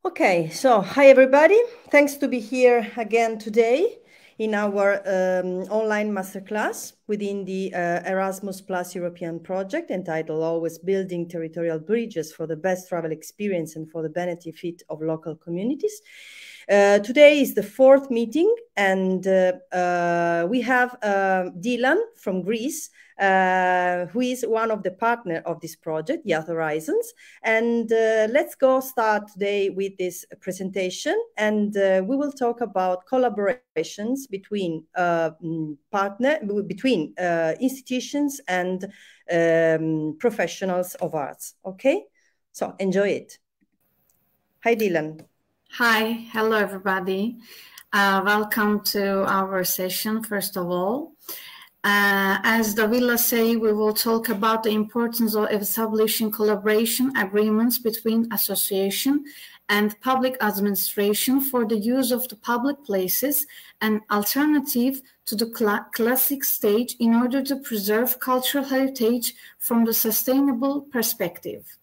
Okay, so hi everybody. Thanks to be here again today in our online masterclass within the Erasmus Plus European project entitled Always Building Territorial Bridges for the Best Travel Experience and for the Benefit of Local Communities. Today is the fourth meeting, and we have Dylan from Greece, who is one of the partners of this project, Youth Horizons. And let's go start today with this presentation, and we will talk about collaborations between institutions and professionals of arts. Okay, so enjoy it. Hi, Dylan. Hi, hello everybody. Welcome to our session, first of all. As Davila said, we will talk about the importance of establishing collaboration agreements between association and public administration for the use of the public places, an alternative to the classic stage in order to preserve cultural heritage from the sustainable perspective.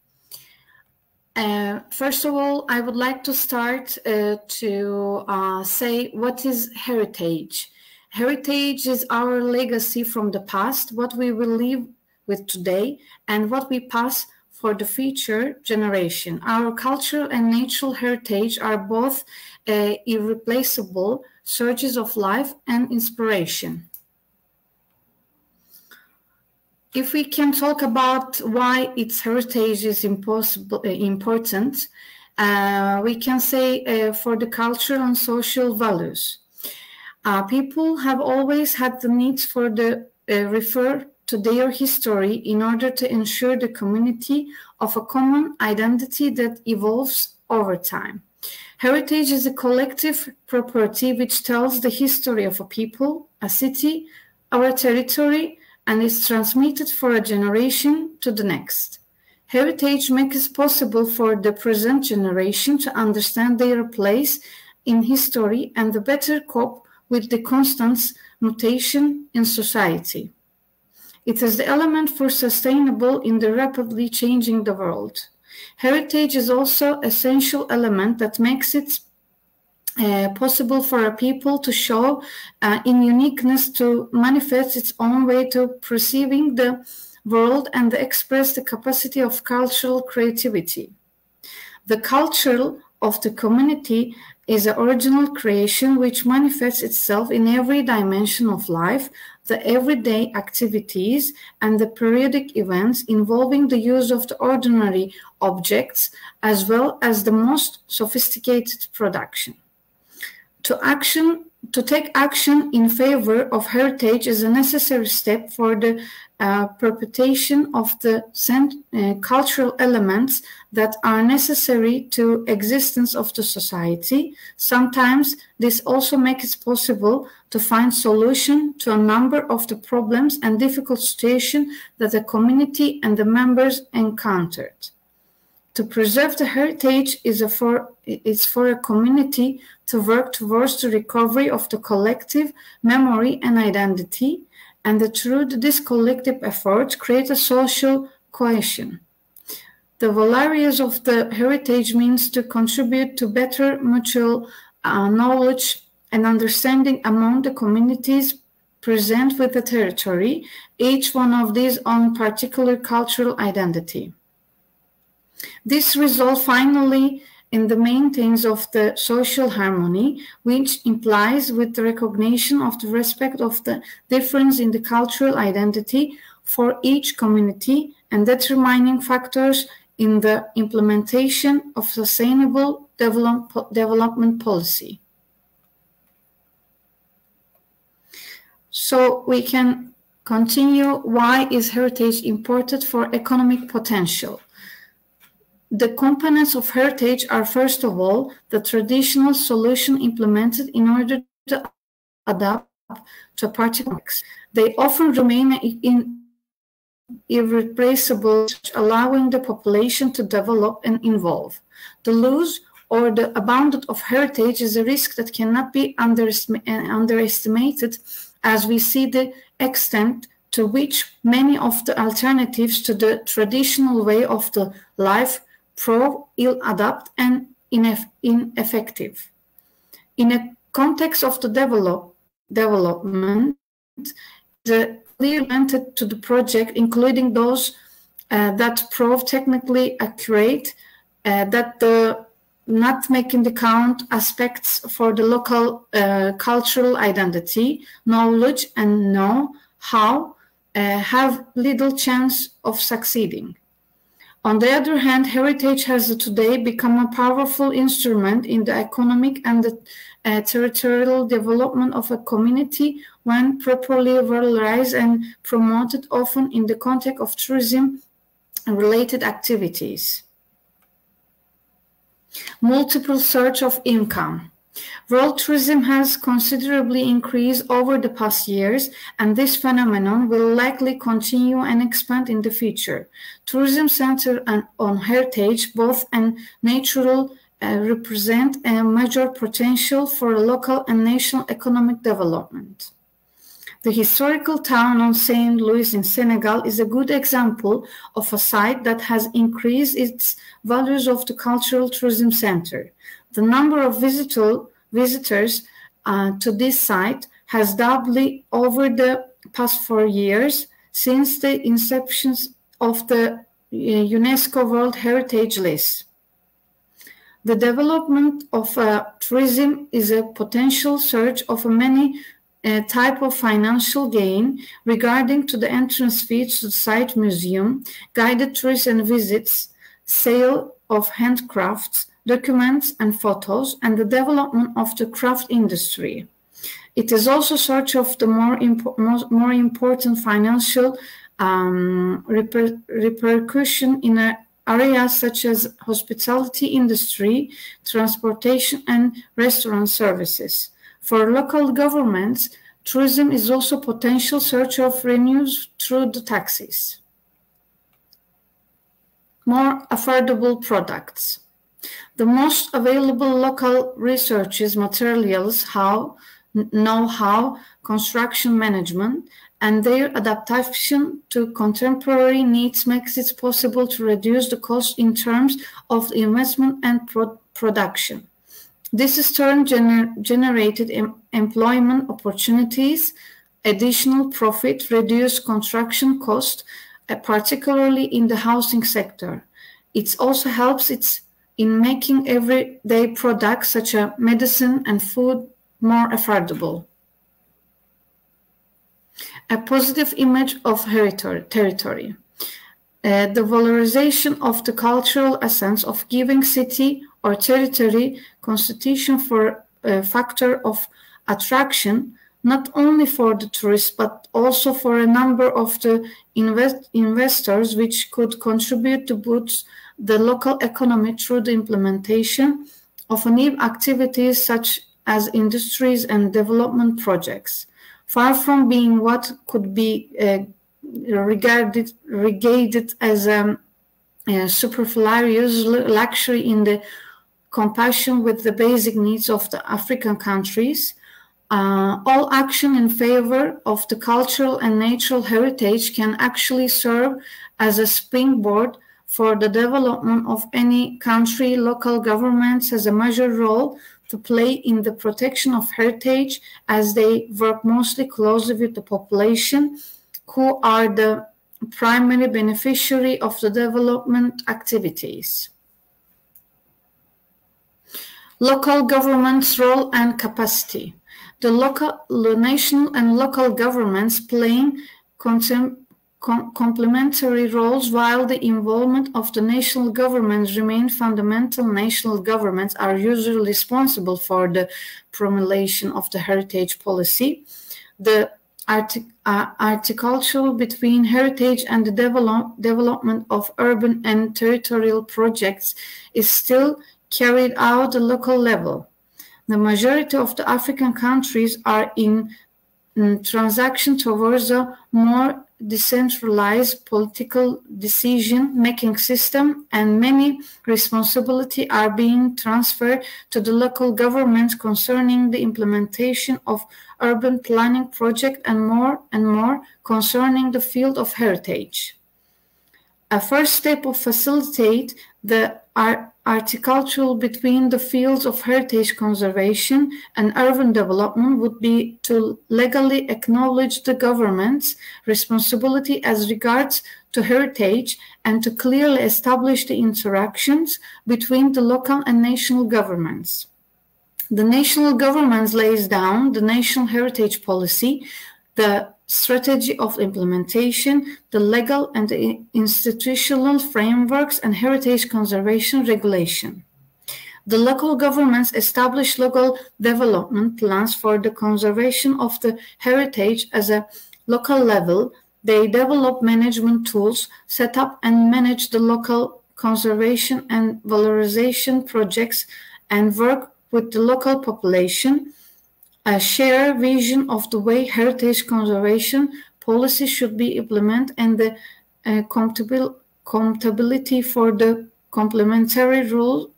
First of all, I would like to start to say what is heritage. Heritage is our legacy from the past, what we will live with today, and what we pass for the future generation. Our cultural and natural heritage are both irreplaceable sources of life and inspiration. If we can talk about why its heritage is important, we can say for the cultural and social values. People have always had the need for the refer to their history in order to ensure the community of a common identity that evolves over time. Heritage is a collective property which tells the history of a people, a city, or a territory, and is transmitted for a generation to the next. Heritage makes it possible for the present generation to understand their place in history and to better cope with the constant mutation in society. It is the element for sustainable in the rapidly changing the world. Heritage is also an essential element that makes it possible for a people to show in uniqueness, to manifest its own way to perceiving the world and to express the capacity of cultural creativity. The culture of the community is an original creation which manifests itself in every dimension of life, the everyday activities and the periodic events involving the use of the ordinary objects as well as the most sophisticated production. To take action in favor of heritage is a necessary step for the perpetuation of the cultural elements that are necessary to existence of the society. Sometimes this also makes it possible to find solution to a number of the problems and difficult situations that the community and the members encountered. To preserve the heritage is for a community to work towards the recovery of the collective memory and identity, and through this collective effort create a social cohesion. The values of the heritage means to contribute to better mutual knowledge and understanding among the communities present with the territory, each one of these own particular cultural identity. This results finally in the maintenance of the social harmony, which implies with the recognition of the respect of the difference in the cultural identity for each community and determining factors in the implementation of sustainable development policy. So we can continue. Why is heritage important for economic potential? The components of heritage are, first of all, the traditional solution implemented in order to adapt to a particular context. They often remain irreplaceable, allowing the population to develop and evolve. The loss or the abandonment of heritage is a risk that cannot be underestimated, as we see the extent to which many of the alternatives to the traditional way of the life prove ill-adapted and ineffective. In a context of the development, the clear element to the project, including those that prove technically accurate, that the not make into account aspects for the local cultural identity, knowledge, and know-how have little chance of succeeding. On the other hand, heritage has today become a powerful instrument in the economic and the territorial development of a community when properly valorized and promoted, often in the context of tourism and related activities. Multiple sources of income. World tourism has considerably increased over the past years, and this phenomenon will likely continue and expand in the future. Tourism centered on heritage, both and natural, represent a major potential for local and national economic development. The historical town of Saint Louis in Senegal is a good example of a site that has increased its values of the cultural tourism center. The number of visitors to this site has doubled over the past 4 years since the inception of the UNESCO World Heritage List. The development of tourism is a potential source of many type of financial gain regarding to the entrance fees to the site museum, guided tours and visits, sale of handcrafts, documents and photos, and the development of the craft industry. It is also such of the more important financial repercussion in areas such as hospitality industry, transportation, and restaurant services. For local governments, tourism is also potential source of revenues through the taxes. More affordable products. The most available local resources, materials, know-how, construction management, and their adaptation to contemporary needs makes it possible to reduce the cost in terms of investment and production. This in turn generated employment opportunities, additional profit, reduced construction cost, particularly in the housing sector. It also helps in making everyday products such as medicine and food more affordable. A positive image of territory. The valorization of the cultural essence of given city or territory constitution for a factor of attraction, not only for the tourists, but also for a number of the investors, which could contribute to boost the local economy through the implementation of new activities such as industries and development projects. Far from being what could be regarded as a superfluous luxury in the compassion with the basic needs of the African countries, all action in favor of the cultural and natural heritage can actually serve as a springboard for the development of any country. Local governments has a major role to play in the protection of heritage, as they work mostly closely with the population, who are the primary beneficiary of the development activities. Local government's role and capacity. The national and local governments playing complementary roles, while the involvement of the national governments remain fundamental. National governments are usually responsible for the promulgation of the heritage policy. The articulation between heritage and the development of urban and territorial projects is still carried out at the local level. The majority of the African countries are in transaction towards a more decentralized political decision-making system, and many responsibilities are being transferred to the local governments concerning the implementation of urban planning projects and more concerning the field of heritage. A first step to facilitate the articulatural between the fields of heritage conservation and urban development would be to legally acknowledge the government's responsibility as regards to heritage and to clearly establish the interactions between the local and national governments. The national government lays down the national heritage policy, the strategy of implementation, the legal and the institutional frameworks, and heritage conservation regulation. The local governments establish local development plans for the conservation of the heritage as a local level. They develop management tools, set up and manage the local conservation and valorization projects, and work with the local population, a shared vision of the way heritage conservation policy should be implemented, and the accountability for the complementary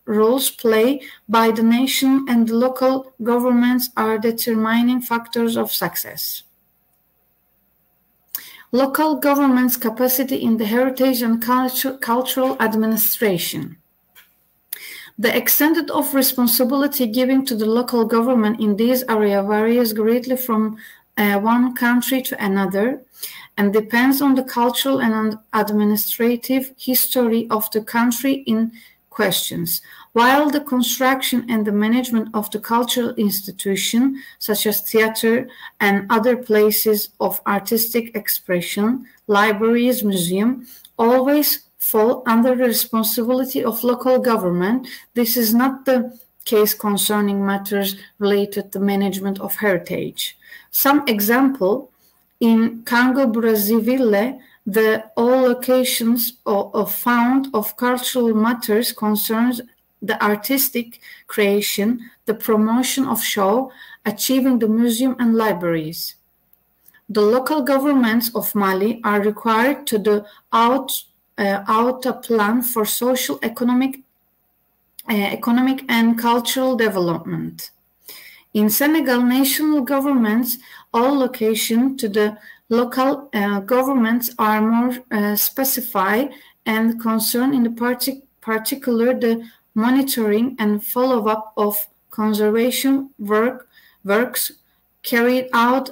roles played by the nation and the local governments are determining factors of success. Local government's capacity in the heritage and cultural administration. The extent of responsibility given to the local government in this area varies greatly from one country to another and depends on the cultural and administrative history of the country in questions. While the construction and the management of the cultural institution, such as theater and other places of artistic expression, libraries, museums, always fall under the responsibility of local government. This is not the case concerning matters related to management of heritage. Some example, in Congo Brazzaville, the all locations of found of cultural matters concerns the artistic creation, the promotion of show, achieving the museum and libraries. The local governments of Mali are required to do out a plan for social, economic and cultural development. In Senegal, national governments all location to the local governments are more specified and concern in the particular the monitoring and follow-up of conservation works carried out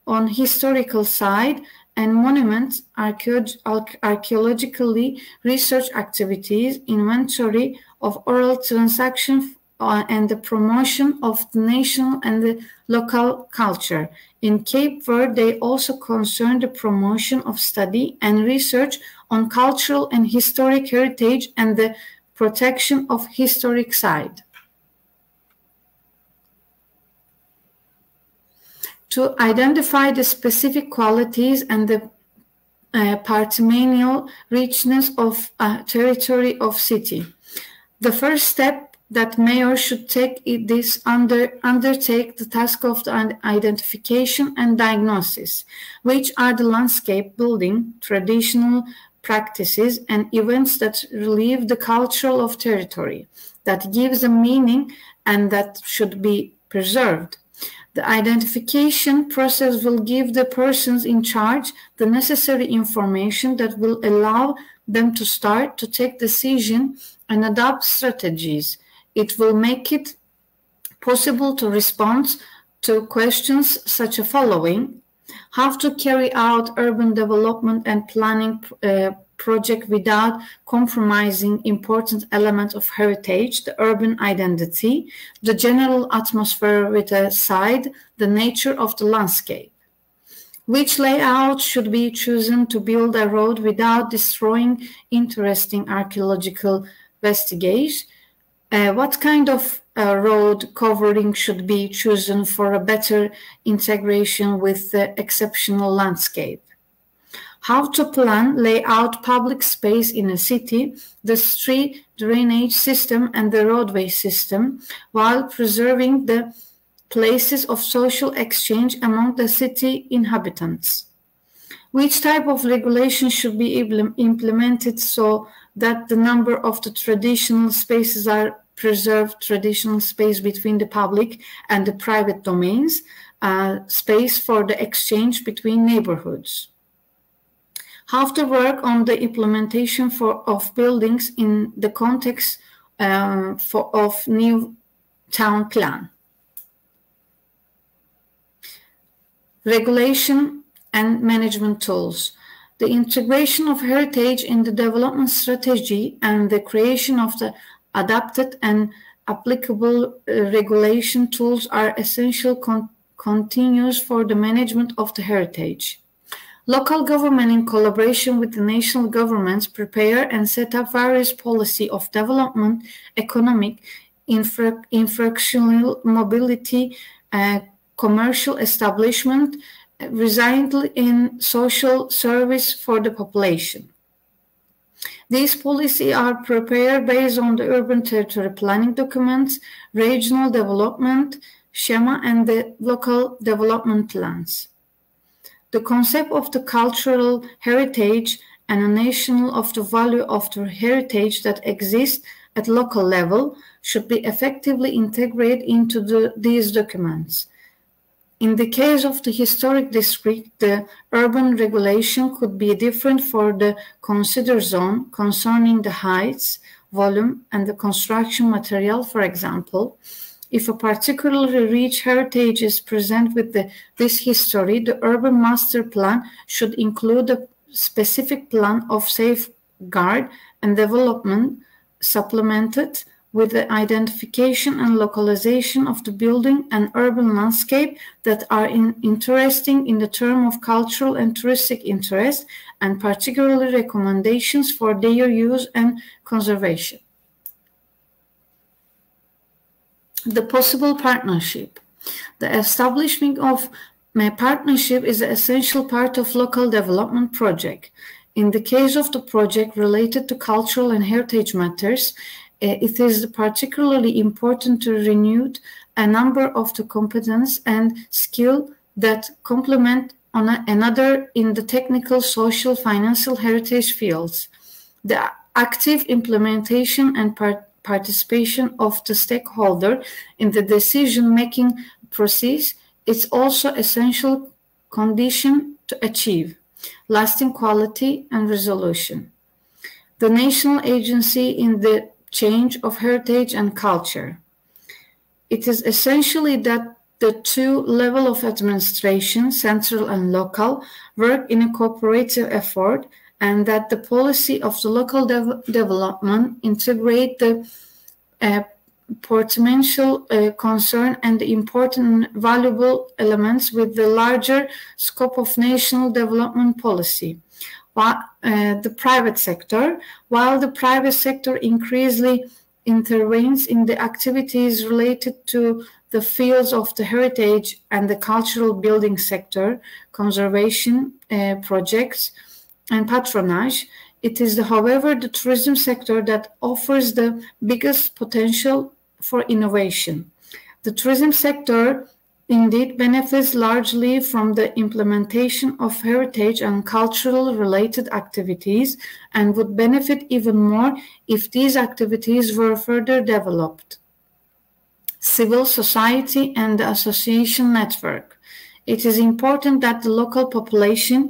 on historical side and monuments, archaeologically research activities, inventory of oral transactions, and the promotion of the national and the local culture. In Cape Verde, they also concern the promotion of study and research on cultural and historic heritage and the protection of historic sites. To identify the specific qualities and the patrimonial richness of a territory of city. The first step that mayor should take is undertake the task of the identification and diagnosis, which are the landscape building, traditional practices, and events that relieve the culture of territory, that gives a meaning and that should be preserved. The identification process will give the persons in charge the necessary information that will allow them to start to take decisions and adopt strategies. It will make it possible to respond to questions such as following: how to carry out urban development and planning project without compromising important elements of heritage, the urban identity, the general atmosphere with a side, the nature of the landscape. Which layout should be chosen to build a road without destroying interesting archaeological vestiges? What kind of road covering should be chosen for a better integration with the exceptional landscape? How to plan, lay out public space in a city, the street drainage system and the roadway system, while preserving the places of social exchange among the city inhabitants. Which type of regulation should be implemented so that the number of the traditional spaces are preserved, traditional space between the public and the private domains, space for the exchange between neighborhoods? how to work on the implementation of buildings in the context of new town plan. Regulation and management tools. The integration of heritage in the development strategy and the creation of the adapted and applicable regulation tools are essential continuous for the management of the heritage. Local government, in collaboration with the national governments, prepare and set up various policy of development, economic, infrastructural mobility, commercial establishment, residing in social service for the population. These policies are prepared based on the urban territory planning documents, regional development schema, and the local development plans. The concept of the cultural heritage and a national of the value of the heritage that exists at local level should be effectively integrated into these documents. In the case of the historic district, the urban regulation could be different for the considered zone concerning the heights, volume, and the construction material, for example. If a particularly rich heritage is present with this history, the urban master plan should include a specific plan of safeguard and development supplemented with the identification and localization of the building and urban landscape that are interesting in the term of cultural and touristic interest, and particularly recommendations for their use and conservation. The possible partnership. The establishment of a partnership is an essential part of local development project. In the case of the project related to cultural and heritage matters, it is particularly important to renew a number of the competence and skill that complement another in the technical, social, financial heritage fields. The active implementation and participation of the stakeholder in the decision-making process is also essential condition to achieve lasting quality and resolution. The national agency in the change of heritage and culture. It is essentially that the two levels of administration, central and local, work in a cooperative effort, and that the policy of the local development integrate the potential concern and the important and valuable elements with the larger scope of national development policy. The private sector, while the private sector increasingly intervenes in the activities related to the fields of the heritage and the cultural building sector, conservation projects, and patronage, it is, however, the tourism sector that offers the biggest potential for innovation. The tourism sector indeed benefits largely from the implementation of heritage and cultural related activities and would benefit even more if these activities were further developed. Civil society and the association network. It is important that the local population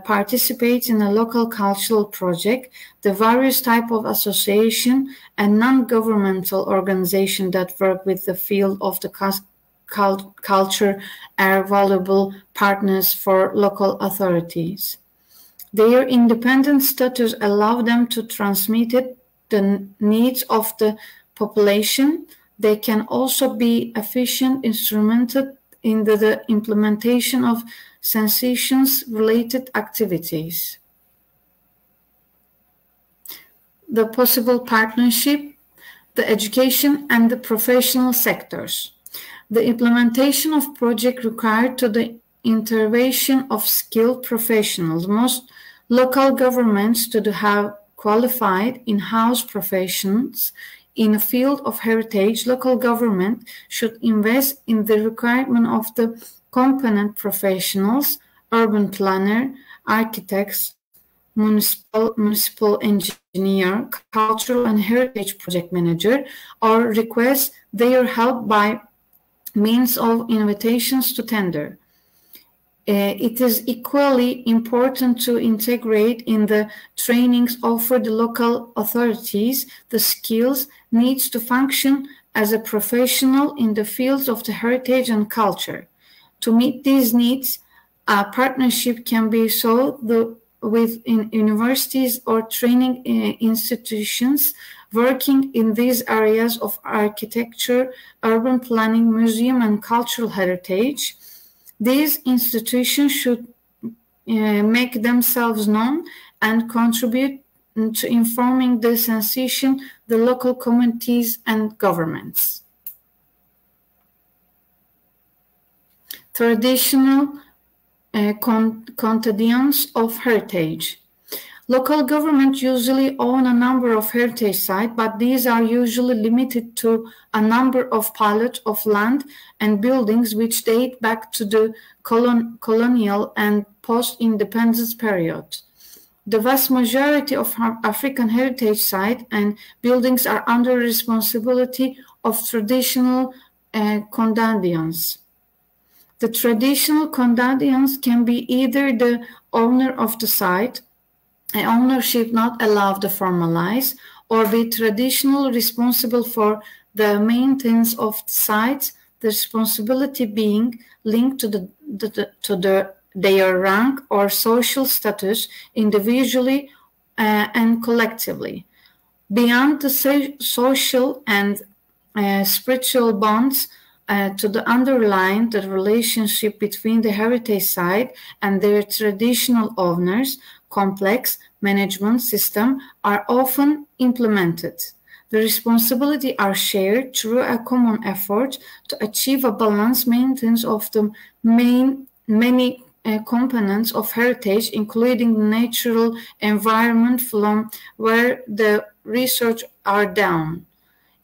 participates in a local cultural project. The various types of association and non-governmental organizations that work with the field of the culture are valuable partners for local authorities. Their independent status allows them to transmit the needs of the population. They can also be efficient instrumented in the implementation of census-related activities. The possible partnership, the education and the professional sectors. The implementation of projects required to the intervention of skilled professionals. Most local governments to have qualified in-house professions in a field of heritage. Local government should invest in the requirement of the competent professionals, urban planner, architects, municipal engineer, cultural and heritage project manager, or request their help by means of invitations to tender. It is equally important to integrate in the trainings offered the local authorities the skills needs to function as a professional in the fields of the heritage and culture. To meet these needs, a partnership can be sought with universities or training institutions working in these areas of architecture, urban planning, museum, and cultural heritage. These institutions should make themselves known and contribute to informing the sensation, the local communities and governments. Traditional contagions of heritage. Local governments usually own a number of heritage sites, but these are usually limited to a number of plots of land and buildings which date back to the colonial and post-independence period. The vast majority of African heritage sites and buildings are under the responsibility of traditional contagions. The traditional contagions can be either the owner of the site, ownership not allowed to formalize, or be traditional responsible for the maintenance of the sites, the responsibility being linked to their rank or social status individually and collectively. Beyond the social and spiritual bonds, to the underline the relationship between the heritage site and their traditional owners, complex management systems are often implemented. The responsibility are shared through a common effort to achieve a balanced maintenance of the many components of heritage, including the natural environment from where the research are done.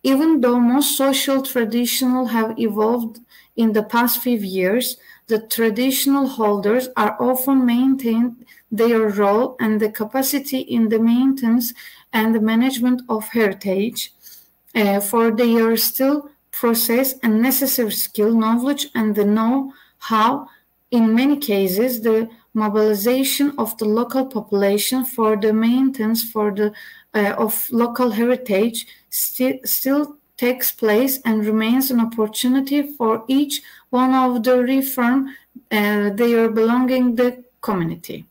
Even though most social traditions have evolved in the past few years, the traditional holders are often maintained their role and the capacity in the maintenance and the management of heritage, for their still process and necessary skill, knowledge, and the know-how. In many cases, the mobilization of the local population for the maintenance of local heritage still takes place and remains an opportunity for each one of the reform their belonging the community.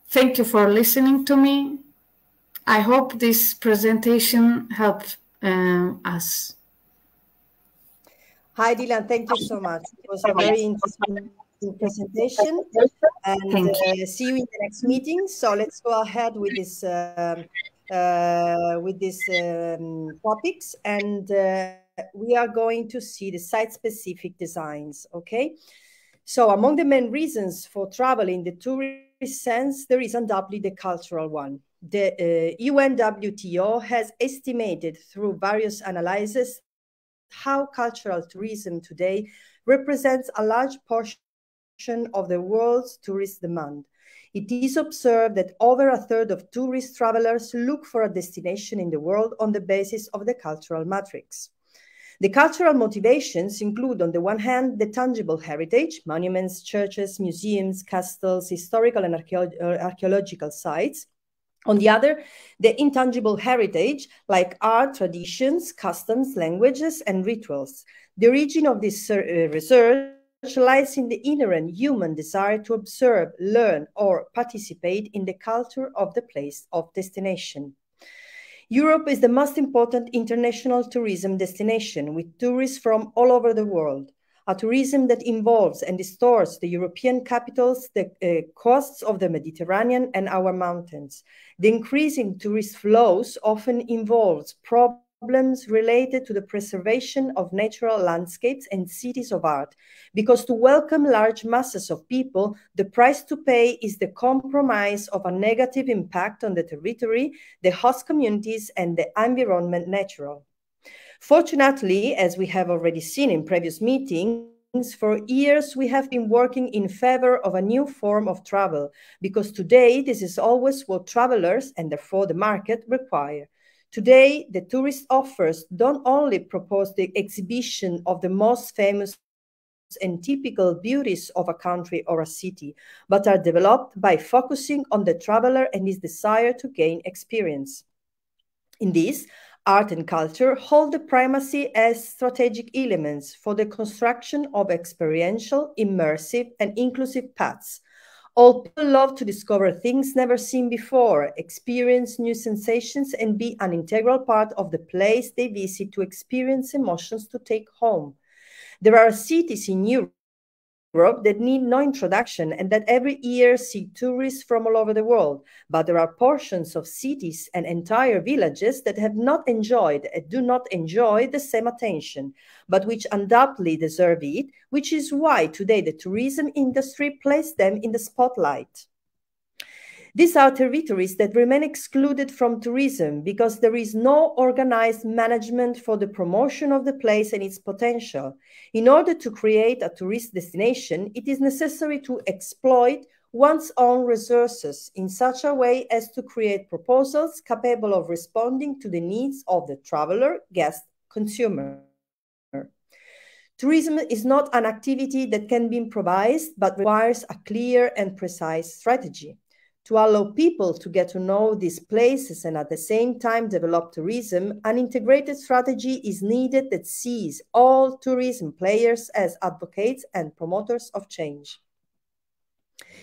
Thank you for listening to me. I hope this presentation helped us. Hi, Dylan. Thank you so much. It was a very interesting presentation, and see you in the next meeting. So let's go ahead with this topics, and we are going to see the site-specific designs. Okay. So among the main reasons for travel in the tourist sense, there is undoubtedly the cultural one. The UNWTO has estimated through various analyses how cultural tourism today represents a large portion of the world's tourist demand. It is observed that over a third of tourist travelers look for a destination in the world on the basis of the cultural matrix. The cultural motivations include, on the one hand, the tangible heritage, monuments, churches, museums, castles, historical and archaeological sites. On the other, the intangible heritage, like art, traditions, customs, languages, and rituals. The origin of this research lies in the inherent human desire to observe, learn, or participate in the culture of the place of destination. Europe is the most important international tourism destination, with tourists from all over the world. A tourism that involves and distorts the European capitals, the coasts of the Mediterranean, and our mountains. The increase in tourist flows often involves problems related to the preservation of natural landscapes and cities of art, because to welcome large masses of people, the price to pay is the compromise of a negative impact on the territory, the host communities, and the environment natural. Fortunately, as we have already seen in previous meetings, for years we have been working in favor of a new form of travel, because today this is always what travelers, and therefore the market, require. Today, the tourist offers don't only propose the exhibition of the most famous and typical beauties of a country or a city, but are developed by focusing on the traveler and his desire to gain experience. In this, art and culture hold the primacy as strategic elements for the construction of experiential, immersive, and inclusive paths. All people love to discover things never seen before, experience new sensations, and be an integral part of the place they visit to experience emotions to take home. There are cities in Europe that need no introduction and that every year see tourists from all over the world. But there are portions of cities and entire villages that have not enjoyed and do not enjoy the same attention, but which undoubtedly deserve it, which is why today the tourism industry places them in the spotlight. These are territories that remain excluded from tourism because there is no organized management for the promotion of the place and its potential. In order to create a tourist destination, it is necessary to exploit one's own resources in such a way as to create proposals capable of responding to the needs of the traveler, guest, consumer. Tourism is not an activity that can be improvised, but requires a clear and precise strategy. To allow people to get to know these places and at the same time develop tourism, an integrated strategy is needed that sees all tourism players as advocates and promoters of change.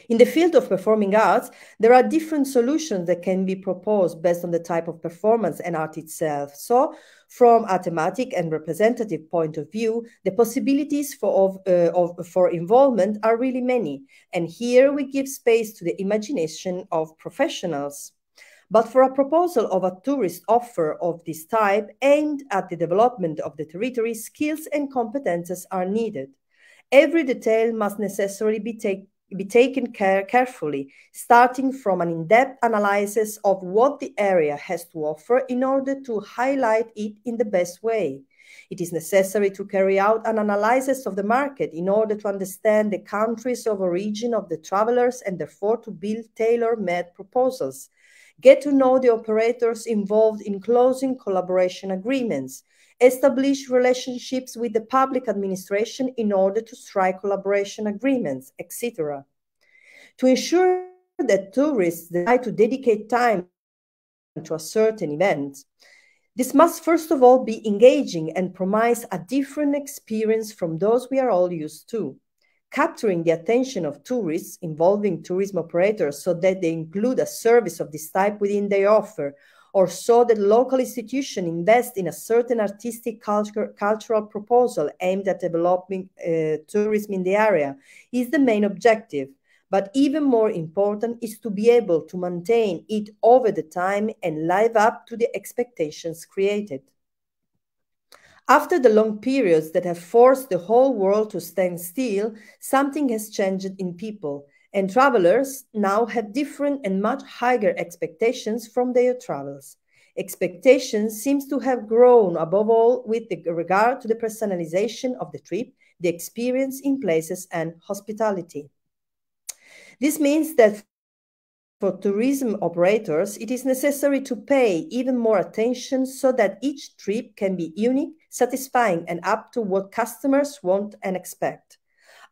In the field of performing arts, there are different solutions that can be proposed based on the type of performance and art itself. So, from a thematic and representative point of view, the possibilities for involvement are really many. And here we give space to the imagination of professionals. But for a proposal of a tourist offer of this type aimed at the development of the territory, skills and competences are needed. Every detail must necessarily be taken carefully, starting from an in-depth analysis of what the area has to offer in order to highlight it in the best way. It is necessary to carry out an analysis of the market in order to understand the countries of origin of the travelers and therefore to build tailor-made proposals. Get to know the operators involved in closing collaboration agreements. Establish relationships with the public administration in order to strike collaboration agreements, etc. To ensure that tourists decide to dedicate time to a certain event, this must first of all be engaging and promise a different experience from those we are all used to. Capturing the attention of tourists, involving tourism operators so that they include a service of this type within their offer, or so that local institutions invest in a certain artistic cultural proposal aimed at developing tourism in the area, is the main objective. But even more important is to be able to maintain it over the time and live up to the expectations created. After the long periods that have forced the whole world to stand still, something has changed in people, and travelers now have different and much higher expectations from their travels. Expectations seems to have grown above all with regard to the personalization of the trip, the experience in places and hospitality. This means that for tourism operators, it is necessary to pay even more attention so that each trip can be unique, satisfying, and up to what customers want and expect.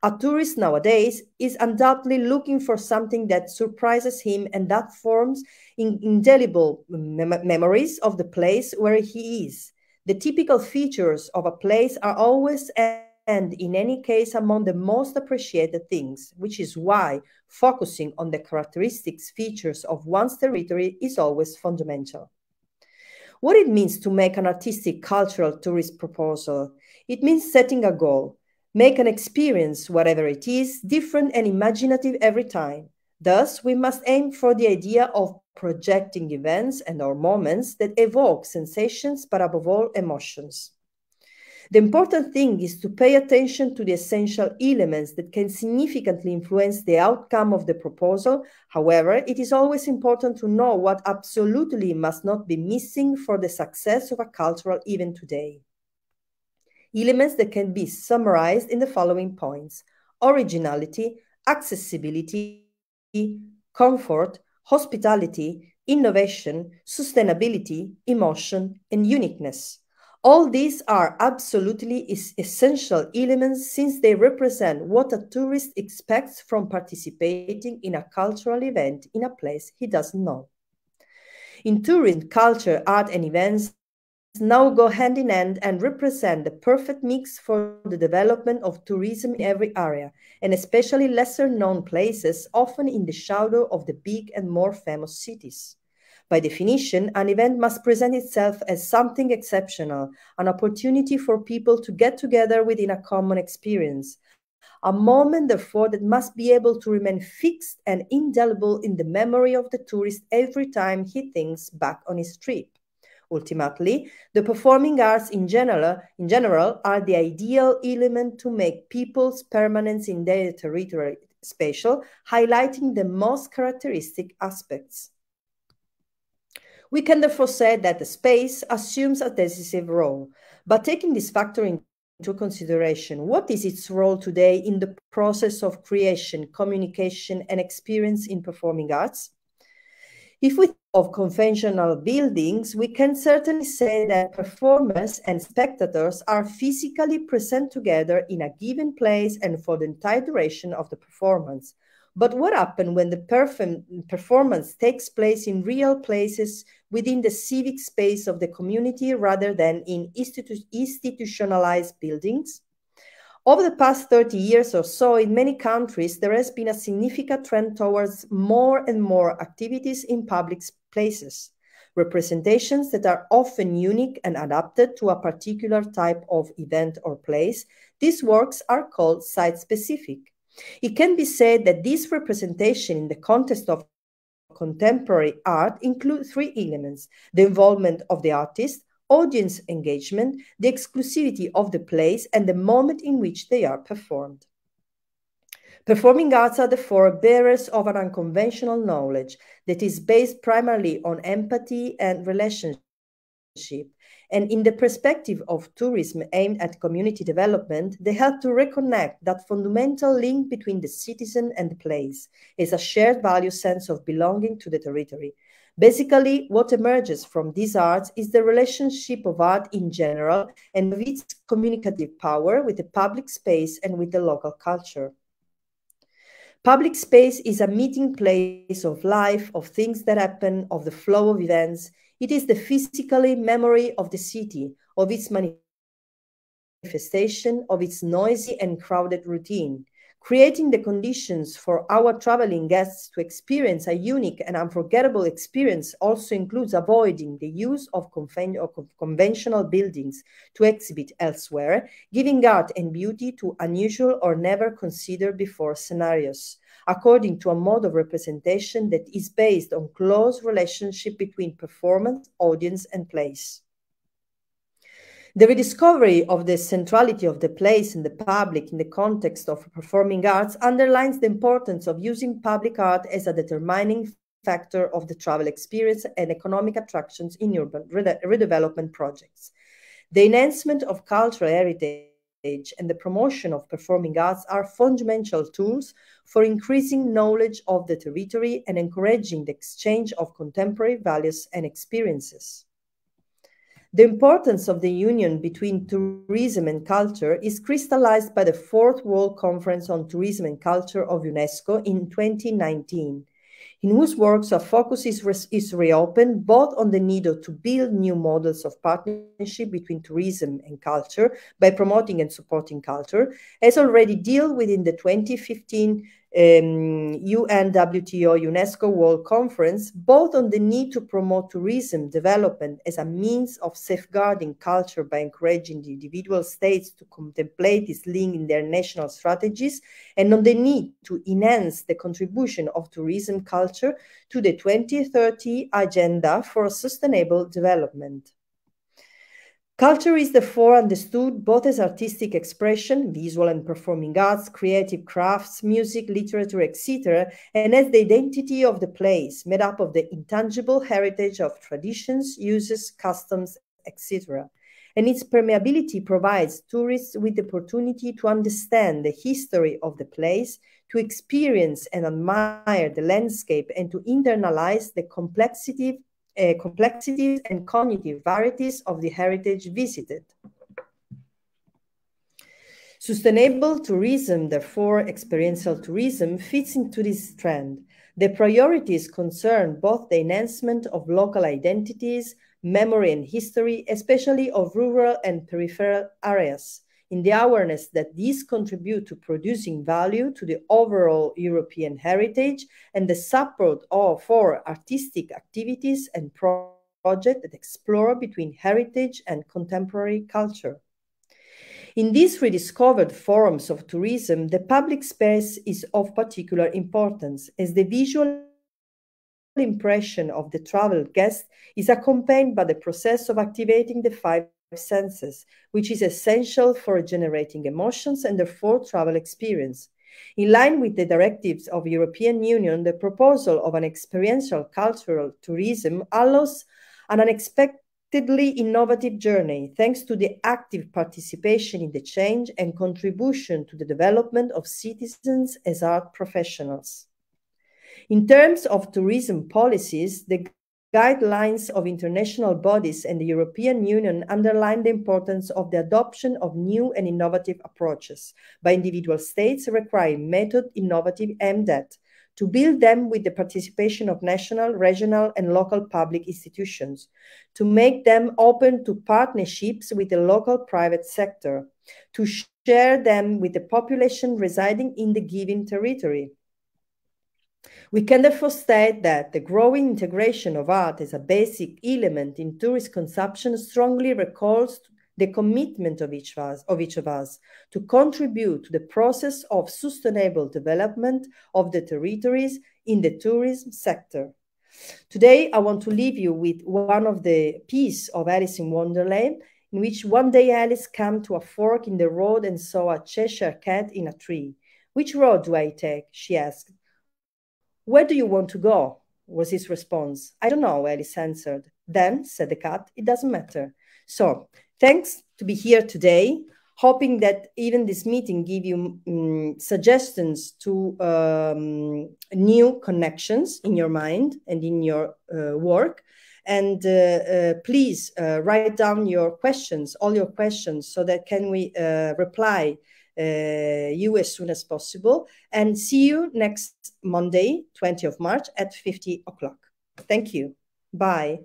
A tourist nowadays is undoubtedly looking for something that surprises him and that forms indelible memories of the place where he is. The typical features of a place are always and in any case among the most appreciated things, which is why focusing on the characteristics features of one's territory is always fundamental. What it means to make an artistic cultural tourist proposal? It means setting a goal. Make an experience, whatever it is, different and imaginative every time. Thus, we must aim for the idea of projecting events and or moments that evoke sensations, but above all, emotions. The important thing is to pay attention to the essential elements that can significantly influence the outcome of the proposal. However, it is always important to know what absolutely must not be missing for the success of a cultural event today. Elements that can be summarized in the following points: originality, accessibility, comfort, hospitality, innovation, sustainability, emotion, and uniqueness. All these are absolutely essential elements since they represent what a tourist expects from participating in a cultural event in a place he doesn't know. In tourism, culture, art, and events now go hand in hand and represent the perfect mix for the development of tourism in every area, and especially lesser known places, often in the shadow of the big and more famous cities. By definition, an event must present itself as something exceptional, an opportunity for people to get together within a common experience. A moment, therefore, that must be able to remain fixed and indelible in the memory of the tourist every time he thinks back on his trip. Ultimately, the performing arts in general are the ideal element to make people's permanence in their territory spatial, highlighting the most characteristic aspects. We can therefore say that the space assumes a decisive role, but taking this factor into consideration, what is its role today in the process of creation, communication, and experience in performing arts? If we think of conventional buildings, we can certainly say that performers and spectators are physically present together in a given place and for the entire duration of the performance. But what happens when the performance takes place in real places within the civic space of the community rather than in institutionalized buildings? Over the past 30 years or so, in many countries, there has been a significant trend towards more and more activities in public places, representations that are often unique and adapted to a particular type of event or place. These works are called site-specific. It can be said that this representation in the context of contemporary art include three elements: the involvement of the artist, audience engagement, the exclusivity of the place, and the moment in which they are performed. Performing arts are therefore bearers of an unconventional knowledge that is based primarily on empathy and relationship. And in the perspective of tourism aimed at community development, they help to reconnect that fundamental link between the citizen and the place as a shared value sense of belonging to the territory. Basically, what emerges from these arts is the relationship of art in general and of its communicative power with the public space and with the local culture. Public space is a meeting place of life, of things that happen, of the flow of events. It is the physical memory of the city, of its manifestation, of its noisy and crowded routine. Creating the conditions for our traveling guests to experience a unique and unforgettable experience also includes avoiding the use of conventional buildings to exhibit elsewhere, giving art and beauty to unusual or never considered before scenarios, according to a mode of representation that is based on close relationship between performance, audience, and place. The rediscovery of the centrality of the place and the public in the context of performing arts underlines the importance of using public art as a determining factor of the travel experience and economic attractions in urban redevelopment projects. The enhancement of cultural heritage and the promotion of performing arts are fundamental tools for increasing knowledge of the territory and encouraging the exchange of contemporary values and experiences. The importance of the union between tourism and culture is crystallized by the Fourth World Conference on Tourism and Culture of UNESCO in 2019, in whose works a focus is reopened both on the need to build new models of partnership between tourism and culture by promoting and supporting culture, as already dealt with in the 2015 UNWTO UNESCO World Conference, both on the need to promote tourism development as a means of safeguarding culture by encouraging the individual states to contemplate this link in their national strategies, and on the need to enhance the contribution of tourism culture to the 2030 Agenda for Sustainable Development. Culture is therefore understood both as artistic expression, visual and performing arts, creative crafts, music, literature, etc., and as the identity of the place, made up of the intangible heritage of traditions, uses, customs, etc. And its permeability provides tourists with the opportunity to understand the history of the place, to experience and admire the landscape, and to internalize the complexity complexities and cognitive varieties of the heritage visited. Sustainable tourism, therefore experiential tourism, fits into this trend. The priorities concern both the enhancement of local identities, memory and history, especially of rural and peripheral areas, in the awareness that these contribute to producing value to the overall European heritage and the support for artistic activities and projects that explore between heritage and contemporary culture. In these rediscovered forms of tourism, the public space is of particular importance, as the visual impression of the travel guest is accompanied by the process of activating the five senses, which is essential for generating emotions and therefore travel experience. In line with the directives of the European Union, the proposal of an experiential cultural tourism allows an unexpectedly innovative journey, thanks to the active participation in the change and contribution to the development of citizens as art professionals. In terms of tourism policies, the guidelines of international bodies and the European Union underline the importance of the adoption of new and innovative approaches by individual states, requiring method innovative aimed at to build them with the participation of national, regional, and local public institutions, to make them open to partnerships with the local private sector, to share them with the population residing in the given territory. We can therefore state that the growing integration of art as a basic element in tourist consumption strongly recalls the commitment of each of us to contribute to the process of sustainable development of the territories in the tourism sector. Today, I want to leave you with one of the pieces of Alice in Wonderland, in which one day Alice came to a fork in the road and saw a Cheshire cat in a tree. "Which road do I take?" she asked. "Where do you want to go?" was his response. "I don't know," Alice answered. "Then," said the cat, "it doesn't matter." So, thanks to be here today, hoping that even this meeting give you suggestions to new connections in your mind and in your work. And please write down your questions, all your questions, so that can we reply you as soon as possible. And see you next Monday, 20th of March at 50 o'clock. Thank you. Bye.